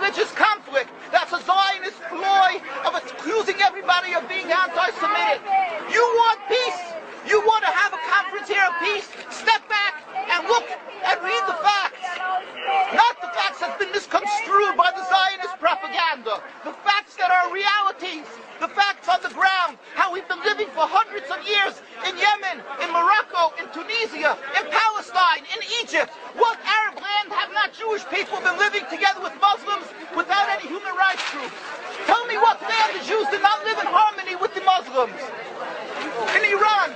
religious conflict. That's a Zionist ploy of accusing everybody of being anti-Semitic. You want peace? You want to have a conference here of peace? Step back and look and read the facts. Not the facts that have been misconstrued by the Zionist propaganda. The facts that are realities. The facts on the ground. How we've been living for hundreds of years in Yemen, in Morocco, in Tunisia, in Palestine, in Egypt. What Arab land have not Jewish people been living together with Muslims without any human rights groups? Tell me what land the Jews did not live in harmony with the Muslims. In Iran,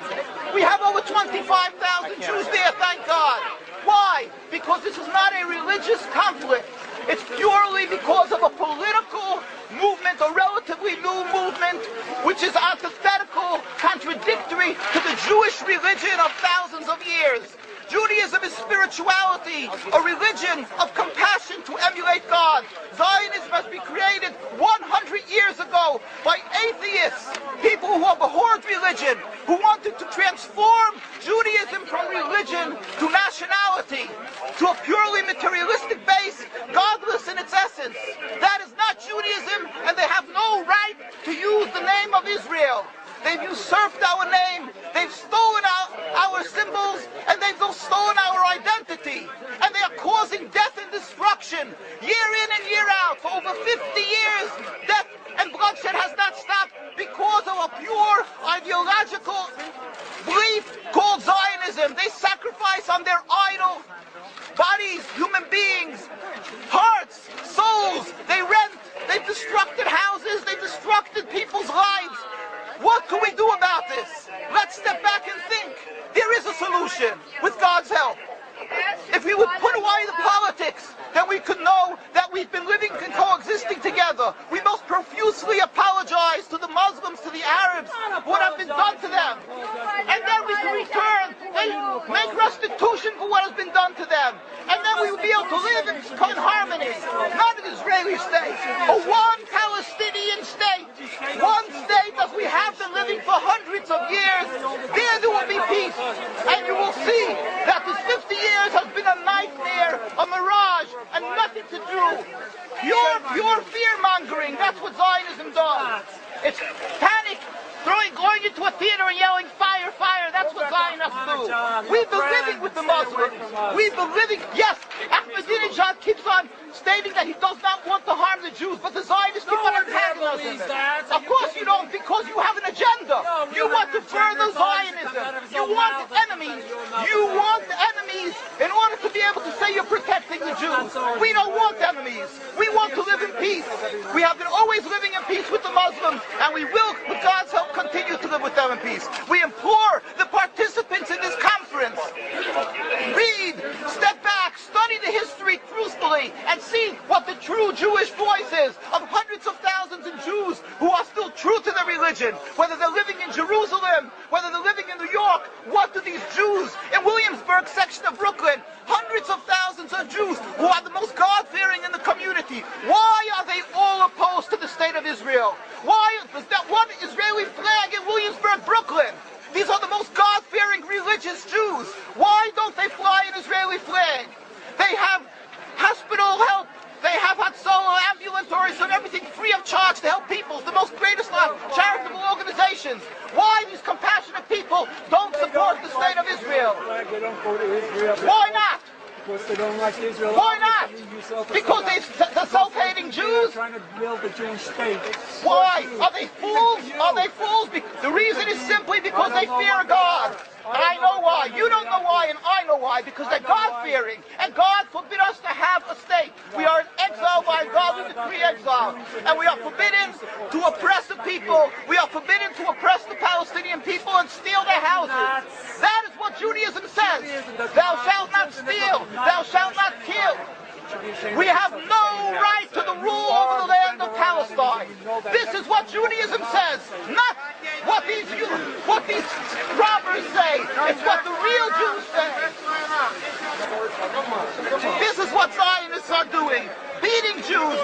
we have over 25,000 Jews there, thank God. Why? Because this is not a religious conflict. It's purely because of a political movement, a relatively new movement, which is antithetical, contradictory to the Jewish religion of thousands of years. Judaism is spirituality, a religion of compassion to emulate God. Zionism must be created 100 years ago by atheists, people who abhorred religion, who wanted to transform Judaism from religion to nationality, to a purely materialistic base, godless in its essence. That is not Judaism, and they have no right to use the name of Israel. They've usurped our name, they've stolen our symbols, and they've stolen our identity. And they are causing death and destruction year in and year out. For over 50 years, death and bloodshed has not stopped because of a pure ideological belief called Zionism. They sacrifice on their idol bodies, human beings, hearts, souls. They rent, they've destructed houses, they've destructed people's lives. What can we do about this? Let's step back and think. There is a solution with God's help. If we would put away the politics, then we could know that we've been living and coexisting together. We most profusely apologize to the Muslims, to the Arabs, what has been done to them. And then we can return and make restitution for what has been done to them. And then we will be able to live in harmony. Not an Israeli state, but one Palestinian state. One state as we have been living for hundreds of years. There will be peace. And you will see that this 50 years has been a nightmare, a mirage, and nothing to do. Pure fear-mongering, that's what Zionism does. It's panic, going into a theater and yelling, fire, fire, that's what Zionists do. We've been living with the Muslims. We've been living, yes, Ahmadinejad keeps on stating that he does not want to harm the Jews, but the Zionists keep on antagonizing him. Of course you don't, because you have an agenda. You want to further Zionism. You want enemies. You want enemies in order to be able to say you're protecting the Jews. We don't want enemies. We want to live in peace. We have been always living in peace with the Muslims, and we will, with God's help, continue to live with them in peace. We implore the participants in this conference, read, step back, study the history truthfully, and see what the true Jewish voice is of hundreds of thousands of Jews who are still true to their religion, whether they're living in Jerusalem, whether they're living in New York. What do these Jews in Williamsburg section of Brooklyn, hundreds of thousands of Jews who are the most God-fearing in the community, why are they all opposed to the state of Israel? Why is that one Israeli flag in Williamsburg, Brooklyn? These are the most God-fearing religious Jews. Why don't they fly an Israeli flag? They have hospital help. They have Hatzolah, ambulatories, and everything free of charge to help people. The most greatest charitable organizations. Why these compassionate people don't support the state of Israel? Why not? Because they don't like Israel. Why not? Because they're self-hating Jews? Trying to build a Jewish state. Why? Are they fools? Are they fools? The reason is simply because they fear God. And I know why. You don't know why, and I know why. Because they're God-fearing. And God forbid us to have a state. We are in exile by God. We decree exile. And we are forbidden to oppress the people. We are forbidden to oppress the Palestinian people and steal their houses. That is what Judaism says. Thou shalt not steal. Thou shalt not kill. We have no right to the rule over the land of Palestine. This is what Judaism says, not what these robbers say. It's what the real Jews say. This is what Zionists are doing. Beating Jews,